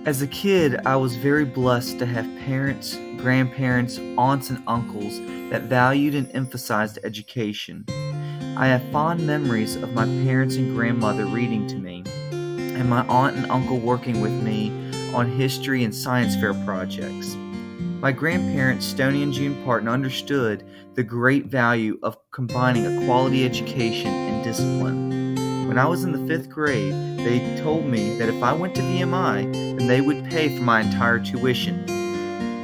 As a kid, I was very blessed to have parents, grandparents, aunts, and uncles that valued and emphasized education. I have fond memories of my parents and grandmother reading to me, and my aunt and uncle working with me on history and science fair projects. My grandparents, Stoney and June Partin, understood the great value of combining a quality education and discipline. When I was in the 5th grade, they told me that if I went to VMI, then they would pay for my entire tuition.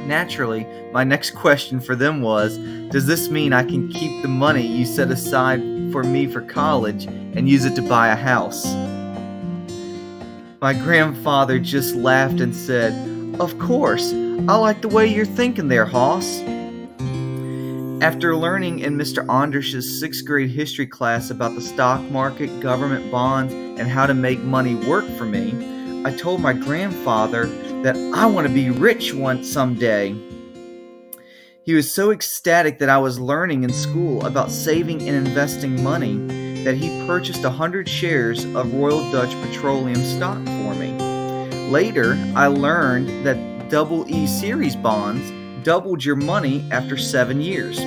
Naturally, my next question for them was, does this mean I can keep the money you set aside for me for college and use it to buy a house? My grandfather just laughed and said, "Of course, I like the way you're thinking there, Hoss." After learning in Mr. Anders's 6th grade history class about the stock market, government bonds, and how to make money work for me, I told my grandfather that I want to be rich someday. He was so ecstatic that I was learning in school about saving and investing money that he purchased 100 shares of Royal Dutch Petroleum stock for me. Later, I learned that EE series bonds doubled your money after 7 years.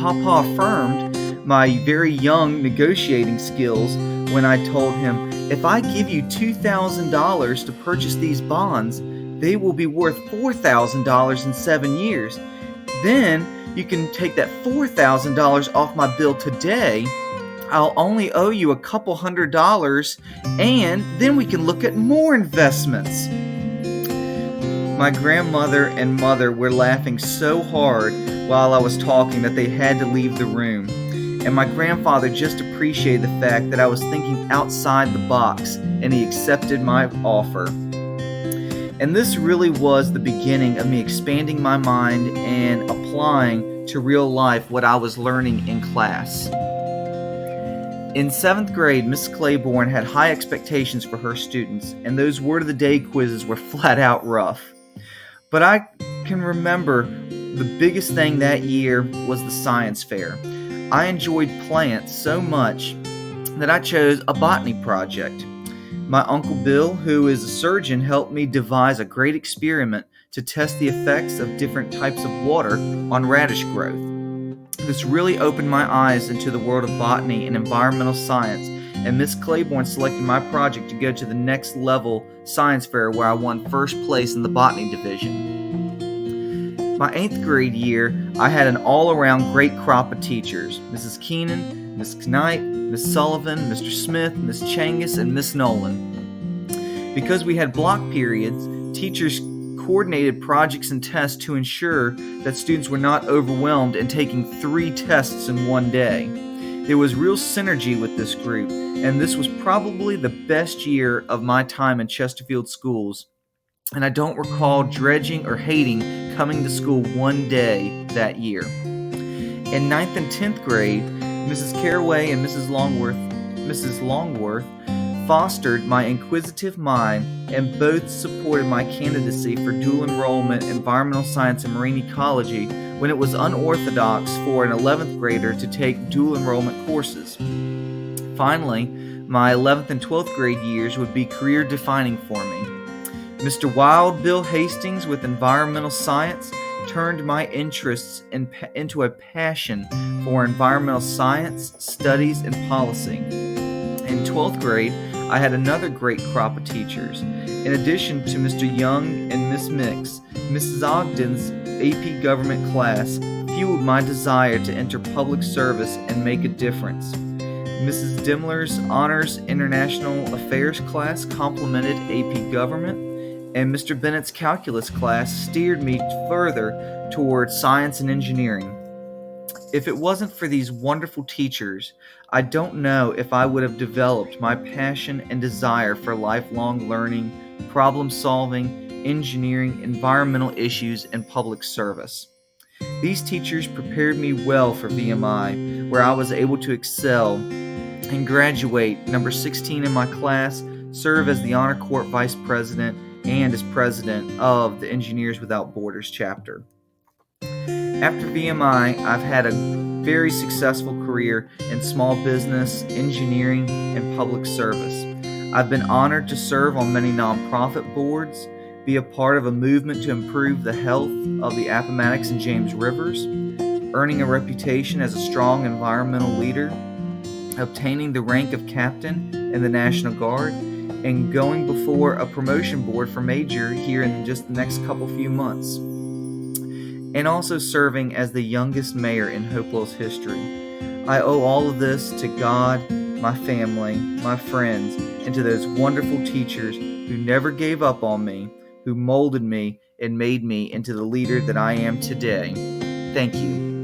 Papa affirmed my very young negotiating skills when I told him, if I give you $2,000 to purchase these bonds, they will be worth $4,000 in 7 years. Then you can take that $4,000 off my bill today. I'll only owe you a couple $100, and then we can look at more investments. My grandmother and mother were laughing so hard while I was talking that they had to leave the room. And my grandfather just appreciated the fact that I was thinking outside the box, and he accepted my offer. And this really was the beginning of me expanding my mind and applying to real life what I was learning in class. In 7th grade, Miss Claiborne had high expectations for her students, and those word of the day quizzes were flat out rough. But I can remember the biggest thing that year was the science fair. I enjoyed plants so much that I chose a botany project. My Uncle Bill, who is a surgeon, helped me devise a great experiment to test the effects of different types of water on radish growth. This really opened my eyes into the world of botany and environmental science, and Miss Claiborne selected my project to go to the next level science fair where I won first place in the botany division. My 8th grade year, I had an all-around great crop of teachers: Mrs. Keenan, Miss Knight, Miss Sullivan, Mr. Smith, Miss Changus, and Miss Nolan. Because we had block periods, teachers coordinated projects and tests to ensure that students were not overwhelmed and taking 3 tests in one day. There was real synergy with this group, and this was probably the best year of my time in Chesterfield schools. And I don't recall dredging or hating coming to school one day that year. In 9th and 10th grade, Mrs. Caraway and Mrs. Longworth fostered my inquisitive mind, and both supported my candidacy for dual enrollment in environmental science and marine ecology when it was unorthodox for an 11th grader to take dual enrollment courses. Finally, my 11th and 12th grade years would be career defining for me. Mr. Wild Bill Hastings with environmental science turned my interests into a passion for environmental science, studies, and policy. In 12th grade, I had another great crop of teachers. In addition to Mr. Young and Miss Mix, Mrs. Ogden's AP Government class fueled my desire to enter public service and make a difference. Mrs. Dimler's Honors International Affairs class complemented AP Government, and Mr. Bennett's Calculus class steered me further toward science and engineering. If it wasn't for these wonderful teachers, I don't know if I would have developed my passion and desire for lifelong learning, problem solving, engineering, environmental issues, and public service. These teachers prepared me well for VMI, where I was able to excel and graduate number 16 in my class, serve as the Honor Court Vice President, and as President of the Engineers Without Borders chapter. After VMI, I've had a very successful career in small business, engineering, and public service. I've been honored to serve on many nonprofit boards, be a part of a movement to improve the health of the Appomattox and James Rivers, earning a reputation as a strong environmental leader, obtaining the rank of captain in the National Guard, and going before a promotion board for major here in just the next few months, and also serving as the youngest mayor in Hopewell's history. I owe all of this to God, my family, my friends, and to those wonderful teachers who never gave up on me, who molded me and made me into the leader that I am today. Thank you.